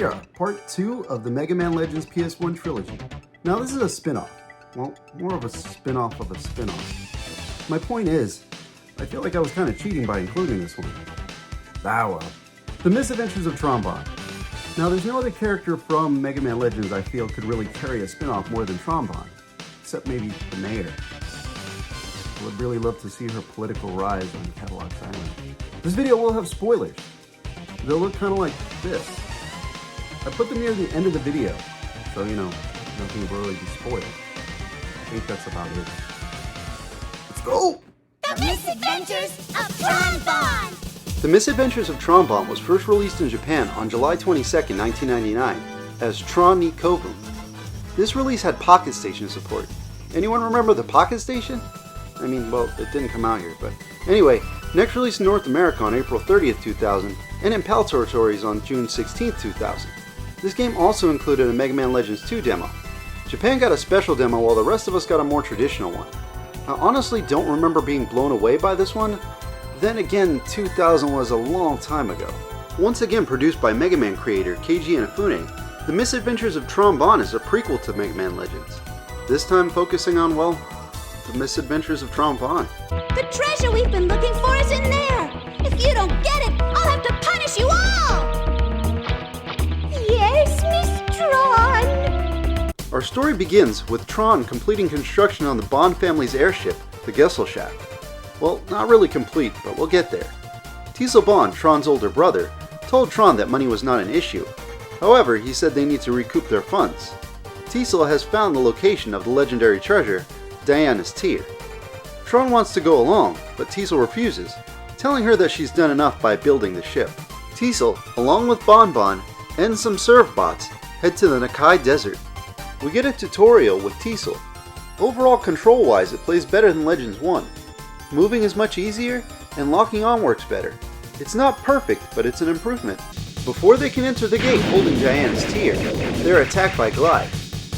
Akira, Part 2 of the Mega Man Legends PS1 trilogy. Now this is a spin-off. Well, more of a spin-off of a spin-off. My point is, I feel like I was kind of cheating by including this one. Ah well. The Misadventures of Tron Bonne. Now there's no other character from Mega Man Legends I feel could really carry a spin-off more than Tron Bonne, except maybe the mayor. I would really love to see her political rise on Cadillac Island. This video will have spoilers. They'll look kind of like this. I put them near the end of the video, so nothing will really be spoiled. I think that's about it. Let's go! The Misadventures of Tron Bonne! The Misadventures of Tron Bonne was first released in Japan on July 22nd, 1999, as Tron ni Kovu. This release had Pocket Station support. Anyone remember the Pocket Station? I mean, well, it didn't come out here, but... Anyway, next released in North America on April 30th, 2000, and in PAL territories on June 16th, 2000. This game also included a Mega Man Legends 2 demo. Japan got a special demo while the rest of us got a more traditional one. I honestly don't remember being blown away by this one. Then again, 2000 was a long time ago. Once again produced by Mega Man creator Keiji Inafune, The Misadventures of Tron Bonne is a prequel to Mega Man Legends. This time focusing on, well, The Misadventures of Tron Bonne. The treasure we've been looking for is in there! If you don't get it, I'll have to punish you all! Yes, Miss Tron! Our story begins with Tron completing construction on the Bonne family's airship, the Gesellschaft. Well, not really complete, but we'll get there. Teisel Bonne, Tron's older brother, told Tron that money was not an issue. However, he said they need to recoup their funds. Teisel has found the location of the legendary treasure, Diana's Tear. Tron wants to go along, but Teisel refuses, telling her that she's done enough by building the ship. Teisel, along with Bon Bon and some Servbots, head to the Nakai Desert. We get a tutorial with Teisel. Overall control-wise, it plays better than Legends 1. Moving is much easier, and locking on works better. It's not perfect, but it's an improvement. Before they can enter the gate holding Diana's Tear, they're attacked by Glide.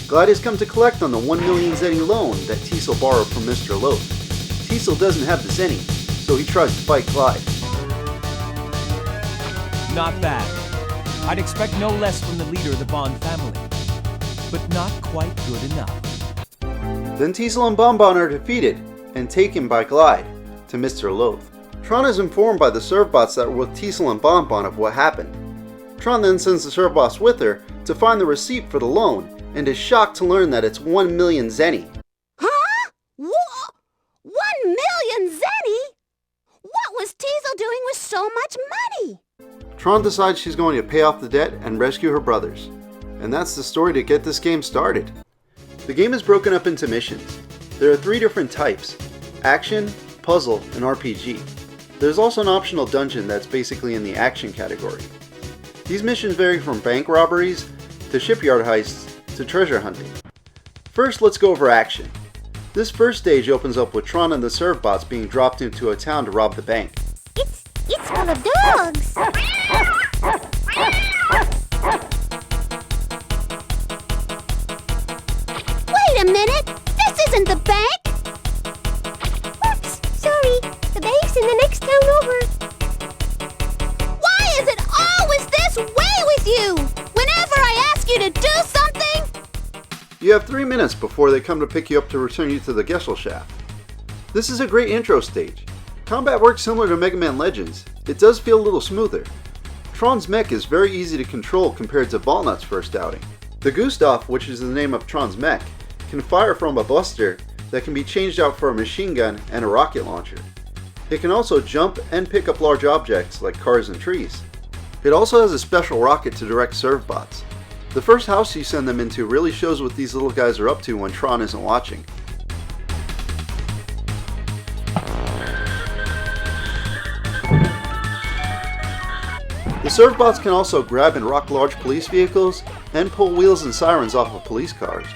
Glide has come to collect on the 1 million Zenny loan that Teisel borrowed from Mr. Loaf. Teisel doesn't have the Zenny, so he tries to fight Glide. Not bad. I'd expect no less from the leader of the Bonne family. But not quite good enough. Then Teisel and Bon Bon are defeated and taken by Glide to Mr. Loaf. Tron is informed by the Servbots that were with Teisel and Bon Bon of what happened. Tron then sends the Servbots with her to find the receipt for the loan and is shocked to learn that it's 1 million Zenny. Huh? 1 million Zenny? What was Teisel doing with so much money? Tron decides she's going to pay off the debt and rescue her brothers. And that's the story to get this game started. The game is broken up into missions. There are 3 different types: action, puzzle, and RPG. There's also an optional dungeon that's basically in the action category. These missions vary from bank robberies, to shipyard heists, to treasure hunting. First, let's go over action. This first stage opens up with Tron and the Servbots being dropped into a town to rob the bank. It's full of dogs! Wait a minute! This isn't the bank! Oops, sorry. The bank's in the next town over. Why is it always this way with you? Whenever I ask you to do something... You have 3 minutes before they come to pick you up to return you to the Gesellschaft. This is a great intro stage. Combat works similar to Mega Man Legends. It does feel a little smoother. Tron's mech is very easy to control compared to Valnut's first outing. The Gustav, which is the name of Tron's mech, can fire from a buster that can be changed out for a machine gun and a rocket launcher. It can also jump and pick up large objects like cars and trees. It also has a special rocket to direct Servbots. The first house you send them into really shows what these little guys are up to when Tron isn't watching. The Servbots can also grab and rock large police vehicles and pull wheels and sirens off of police cars.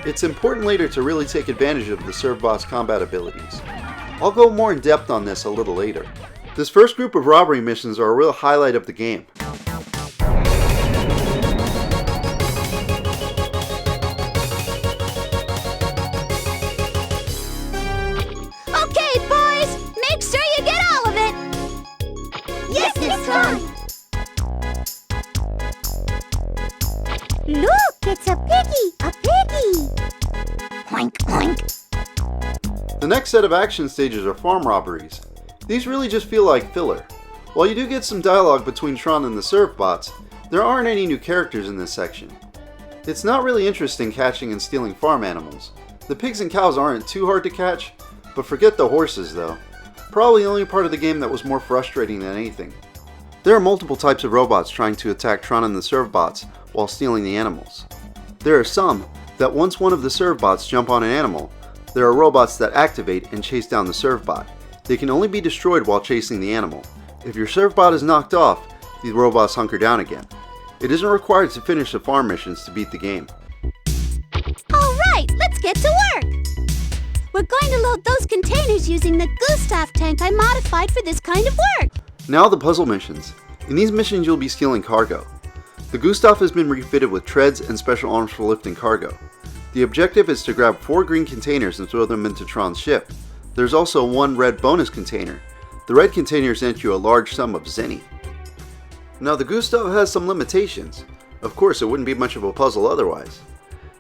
It's important later to really take advantage of the Servbots' combat abilities. I'll go more in depth on this a little later. This first group of robbery missions are a real highlight of the game. Okay, boys! Make sure you get all of it! Yes, Miss Tron! The next set of action stages are farm robberies. These really just feel like filler. While you do get some dialogue between Tron and the Servbots, there aren't any new characters in this section. It's not really interesting catching and stealing farm animals. The pigs and cows aren't too hard to catch, but forget the horses though. Probably the only part of the game that was more frustrating than anything. There are multiple types of robots trying to attack Tron and the Servbots while stealing the animals. There are some that once one of the Servbots jump on an animal, there are robots that activate and chase down the Servbot. They can only be destroyed while chasing the animal. If your Servbot is knocked off, the robots hunker down again. It isn't required to finish the farm missions to beat the game. Alright, let's get to work! We're going to load those containers using the Gustav tank I modified for this kind of work. Now the puzzle missions. In these missions you'll be stealing cargo. The Gustav has been refitted with treads and special arms for lifting cargo. The objective is to grab 4 green containers and throw them into Tron's ship. There's also 1 red bonus container. The red containers net you a large sum of Zenny. Now the Gustav has some limitations. Of course, it wouldn't be much of a puzzle otherwise.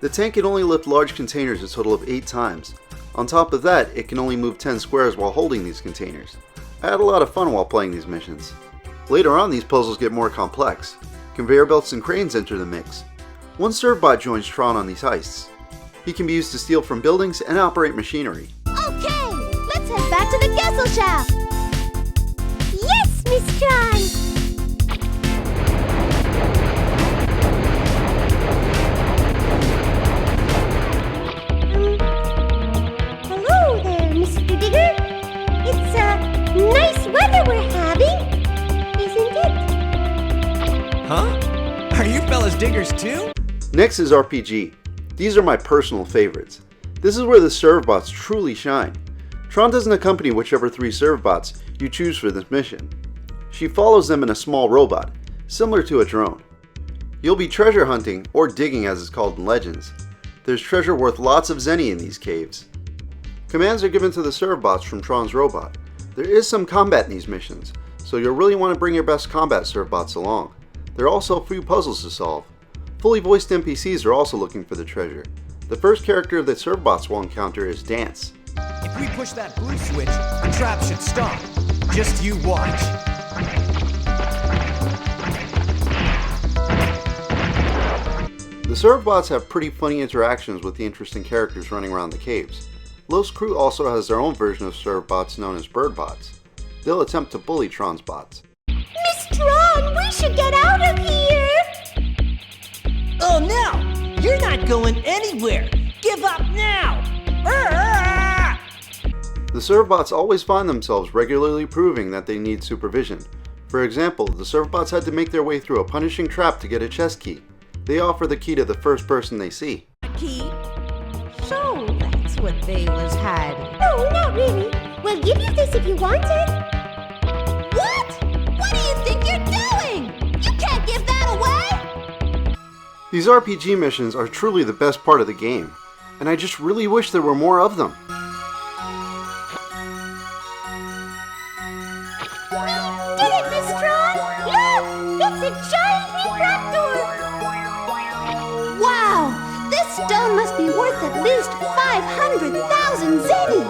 The tank can only lift large containers a total of 8 times. On top of that, it can only move 10 squares while holding these containers. I had a lot of fun while playing these missions. Later on, these puzzles get more complex. Conveyor belts and cranes enter the mix. One Servbot joins Tron on these heists. He can be used to steal from buildings and operate machinery. Okay, let's head back to the Gesellschaft. Yes, Miss Tron! Hello there, Mr. Digger. It's nice weather we're having, isn't it? Huh? Are you fellas diggers too? Next is RPG. These are my personal favorites. This is where the Servbots truly shine. Tron doesn't accompany whichever 3 Servbots you choose for this mission. She follows them in a small robot, similar to a drone. You'll be treasure hunting, or digging as it's called in Legends. There's treasure worth lots of Zenny in these caves. Commands are given to the Servbots from Tron's robot. There is some combat in these missions, so you'll really want to bring your best combat Servbots along. There are also a few puzzles to solve. Fully voiced NPCs are also looking for the treasure. The first character that Servbots will encounter is Dance. If we push that blue switch, the trap should stop. Just you watch. The Servbots have pretty funny interactions with the interesting characters running around the caves. Los Crew also has their own version of Servbots known as Birdbots. They'll attempt to bully Tron's bots. Miss Tron, we should get out of here! Oh no! You're not going anywhere! Give up now! Ah! The Servbots always find themselves regularly proving that they need supervision. For example, the Servbots had to make their way through a punishing trap to get a chest key. They offer the key to the first person they see. Key? So that's what they was hiding. No, not really. We'll give you this if you want it. What? What do you think you're doing? You can't give that away! These RPG missions are truly the best part of the game, and I just really wish there were more of them. We did it, Miss Tron! Look! It's a giant refractor! Wow! This stone must be worth at least 500,000 Zenny!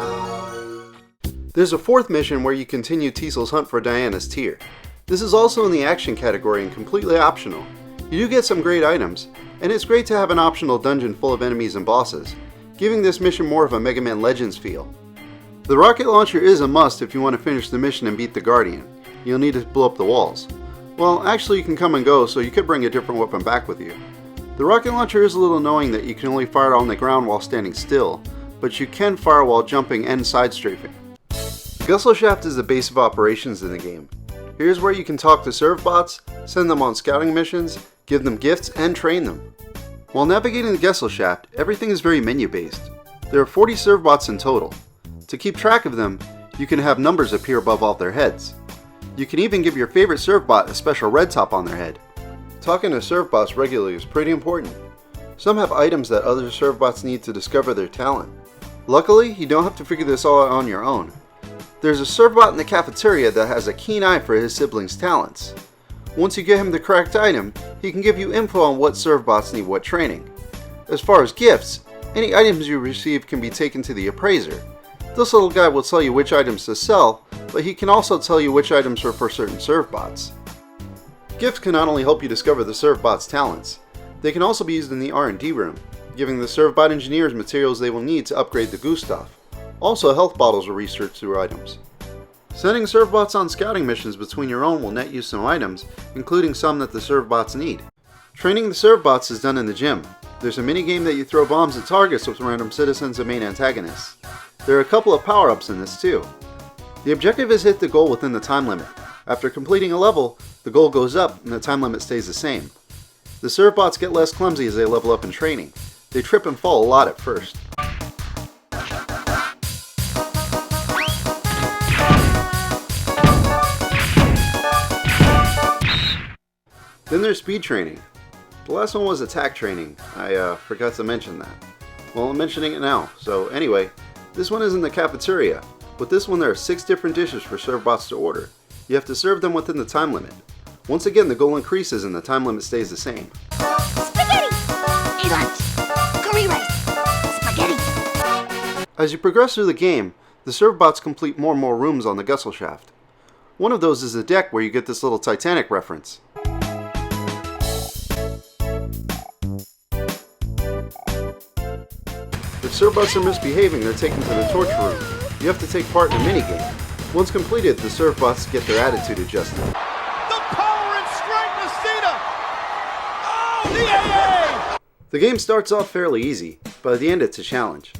There's a 4th mission where you continue Tiesel's hunt for Diana's tear. This is also in the action category and completely optional. You do get some great items, and it's great to have an optional dungeon full of enemies and bosses, giving this mission more of a Mega Man Legends feel. The rocket launcher is a must if you want to finish the mission and beat the Guardian. You'll need to blow up the walls. Well, actually you can come and go, so you could bring a different weapon back with you. The rocket launcher is a little annoying that you can only fire it on the ground while standing still, but you can fire while jumping and side-strafing. Gesellschaft is the base of operations in the game. Here's where you can talk to Servbots, send them on scouting missions, give them gifts, and train them. While navigating the Gesellschaft, everything is very menu-based. There are 40 Servbots in total. To keep track of them, you can have numbers appear above all their heads. You can even give your favorite Servbot a special red top on their head. Talking to Servbots regularly is pretty important. Some have items that other Servbots need to discover their talent. Luckily, you don't have to figure this all out on your own. There's a Servbot in the cafeteria that has a keen eye for his siblings' talents. Once you get him the correct item, he can give you info on what Servbots need what training. As far as gifts, any items you receive can be taken to the appraiser. This little guy will tell you which items to sell, but he can also tell you which items are for certain Servbots. Gifts can not only help you discover the Servbot's talents, they can also be used in the R&D room, giving the Servbot engineers materials they will need to upgrade the Gustav. Also, health bottles are researched through items. Sending Servbots on scouting missions between your own will net you some items, including some that the Servbots need. Training the Servbots is done in the gym. There's a minigame that you throw bombs at targets with random citizens and main antagonists. There are a couple of power-ups in this too. The objective is hit the goal within the time limit. After completing a level, the goal goes up and the time limit stays the same. The Servbots get less clumsy as they level up in training. They trip and fall a lot at first. Then there's speed training. The last one was attack training. I forgot to mention that. Well, I'm mentioning it now. So anyway, this one is in the cafeteria. With this one there are 6 different dishes for Servbots to order. You have to serve them within the time limit. Once again, the goal increases and the time limit stays the same. Spaghetti! Eat lunch! Curry rice! Spaghetti! As you progress through the game, the Servbots complete more and more rooms on the Gesellschaft. One of those is the deck where you get this little Titanic reference. If Servbots are misbehaving, they're taken to the torture room. You have to take part in a minigame. Once completed, the Servbots get their attitude adjusted. The power and strength of Cena! Oh, the AA! The game starts off fairly easy, but at the end it's a challenge.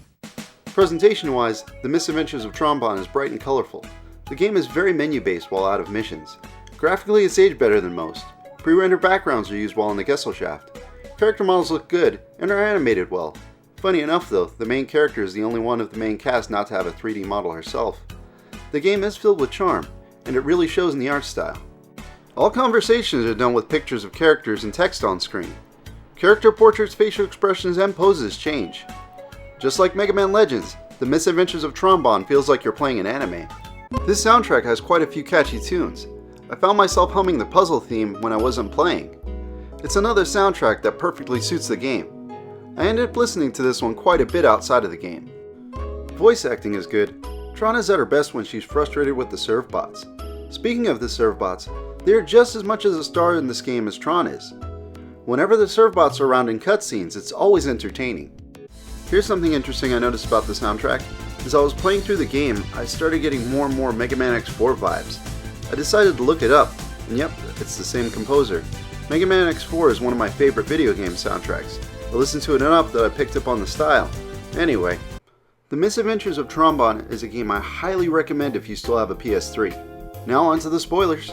Presentation-wise, the Misadventures of Tron is bright and colorful. The game is very menu-based while out of missions. Graphically, it's aged better than most. Pre-rendered backgrounds are used while in the Gesellschaft. Character models look good and are animated well. Funny enough though, the main character is the only one of the main cast not to have a 3D model herself. The game is filled with charm, and it really shows in the art style. All conversations are done with pictures of characters and text on screen. Character portraits, facial expressions, and poses change. Just like Mega Man Legends, the Misadventures of Tron feels like you're playing an anime. This soundtrack has quite a few catchy tunes. I found myself humming the puzzle theme when I wasn't playing. It's another soundtrack that perfectly suits the game. I ended up listening to this one quite a bit outside of the game. Voice acting is good. Tron is at her best when she's frustrated with the Servbots. Speaking of the Servbots, they are just as much as a star in this game as Tron is. Whenever the Servbots are around in cutscenes, it's always entertaining. Here's something interesting I noticed about the soundtrack. As I was playing through the game, I started getting more and more Mega Man X4 vibes. I decided to look it up, and yep, it's the same composer. Mega Man X4 is one of my favorite video game soundtracks. I listened to it enough that I picked up on the style. Anyway, The Misadventures of Tron is a game I highly recommend if you still have a PS3. Now on to the spoilers.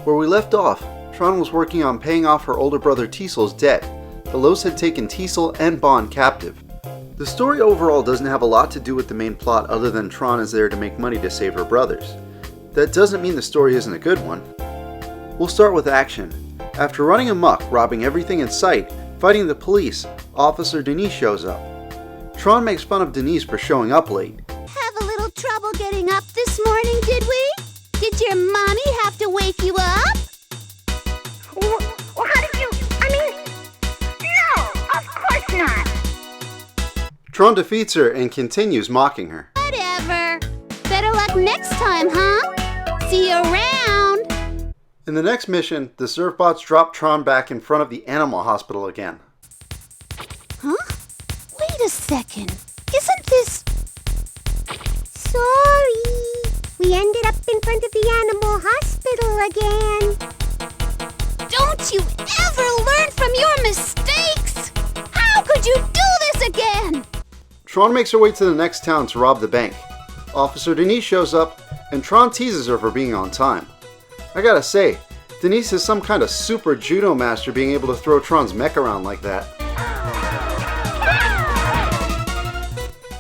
Where we left off, Tron was working on paying off her older brother Tiesel's debt. The Los had taken Tiesel and Bond captive. The story overall doesn't have a lot to do with the main plot other than Tron is there to make money to save her brothers. That doesn't mean the story isn't a good one. We'll start with action. After running amok, robbing everything in sight, fighting the police, Officer Denise shows up. Tron makes fun of Denise for showing up late. Have a little trouble getting up this morning, did we? Did your mommy have to wake you up? Well, how did you... no, of course not. Tron defeats her and continues mocking her. Whatever. Better luck next time, huh? See you around. In the next mission, the Servbots drop Tron back in front of the animal hospital again. Huh? Wait a second. Isn't this... Sorry. We ended up in front of the animal hospital again. Don't you ever learn from your mistakes? How could you do this again? Tron makes her way to the next town to rob the bank. Officer Denise shows up, and Tron teases her for being on time. I gotta say, Denise is some kind of super judo master being able to throw Tron's mech around like that.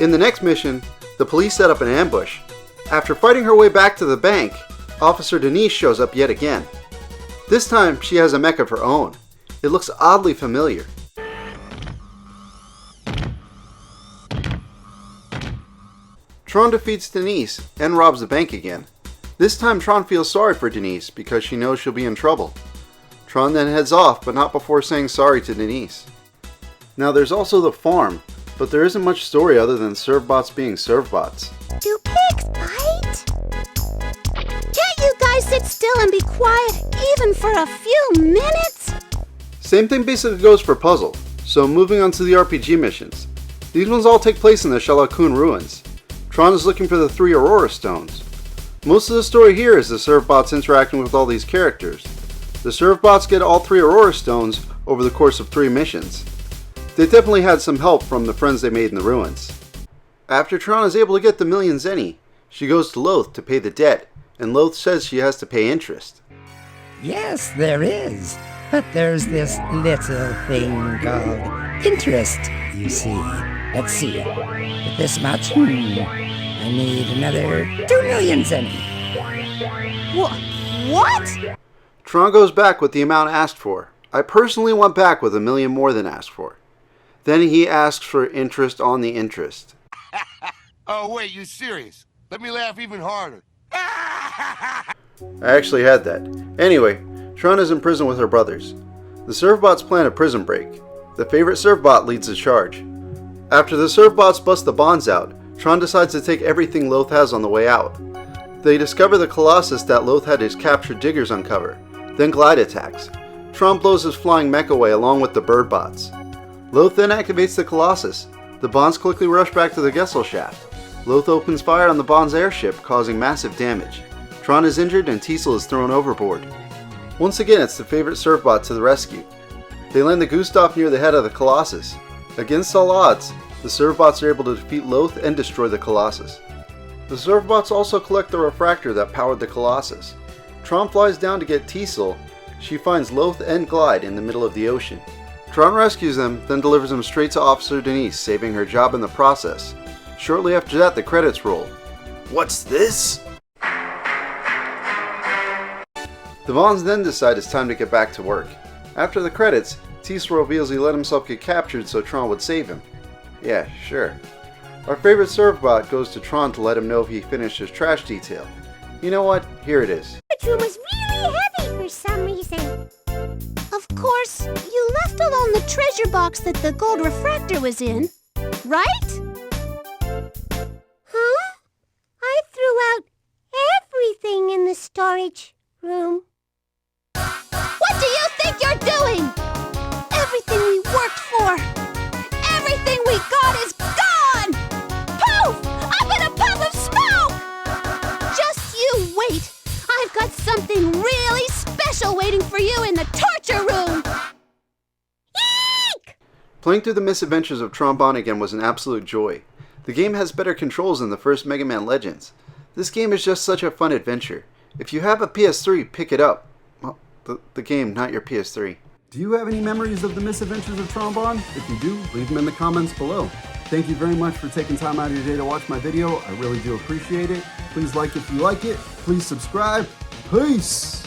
In the next mission, the police set up an ambush. After fighting her way back to the bank, Officer Denise shows up yet again. This time, she has a mech of her own. It looks oddly familiar. Tron defeats Denise and robs the bank again. This time Tron feels sorry for Denise because she knows she'll be in trouble. Tron then heads off, but not before saying sorry to Denise. Now there's also the farm. but there isn't much story other than Servbots being Servbots. Do pigs bite? Can't you guys sit still and be quiet even for a few minutes? Same thing basically goes for Puzzle, so moving on to the RPG missions. These ones all take place in the Shalakun ruins. Tron is looking for the 3 Aurora Stones. Most of the story here is the Servbots interacting with all these characters. The Servbots get all 3 Aurora Stones over the course of 3 missions. They definitely had some help from the friends they made in the ruins. After Tron is able to get the million Zenny, she goes to Loth to pay the debt, and Loth says she has to pay interest. Yes, there is. But there's this little thing called interest, you see. Let's see. With this much, I need another 2 million Zenny. What? Tron goes back with the amount asked for. I personally went back with 1 million more than asked for. Then he asks for interest on the interest. Oh, wait, you serious? Let me laugh even harder. I actually had that. Anyway, Tron is in prison with her brothers. The Servbots plan a prison break. The favorite Servbot leads the charge. After the Servbots bust the bonds out, Tron decides to take everything Loth has on the way out. They discover the Colossus that Loth had his captured diggers uncover. Then Glide attacks. Tron blows his flying mech away along with the Birdbots. Loth then activates the Colossus. The bonds quickly rush back to the Gesellschaft. Loth opens fire on the Bond's airship, causing massive damage. Tron is injured and Teasel is thrown overboard. Once again, it's the favorite Servbot to the rescue. They land the Gustav near the head of the Colossus. Against all odds, the Servbots are able to defeat Loth and destroy the Colossus. The Servbots also collect the refractor that powered the Colossus. Tron flies down to get Teasel. She finds Loth and Glide in the middle of the ocean. Tron rescues them, then delivers them straight to Officer Denise, saving her job in the process. Shortly after that, the credits roll. What's this? The Vons then decide it's time to get back to work. After the credits, Teasel reveals he let himself get captured so Tron would save him. Yeah, sure. Our favorite Servbot goes to Tron to let him know if he finished his trash detail. You know what? Here it is. The room was really heavy for some reason. Of course, you left alone the treasure box that the gold refractor was in, right? Huh? I threw out everything in the storage room. What do you think you're doing? Everything we worked for, everything we got is gone! Poof! Up in a puff of smoke! Just you wait. I've got something really special waiting for you in the torture room! Eek! Playing through the misadventures of Tron Bonne again was an absolute joy. The game has better controls than the first Mega Man Legends. This game is just such a fun adventure. If you have a PS3, pick it up. Well, the game, not your PS3. Do you have any memories of the misadventures of Tron Bonne? If you do, leave them in the comments below. Thank you very much for taking time out of your day to watch my video. I really do appreciate it. Please like if you like it. Please subscribe. Peace!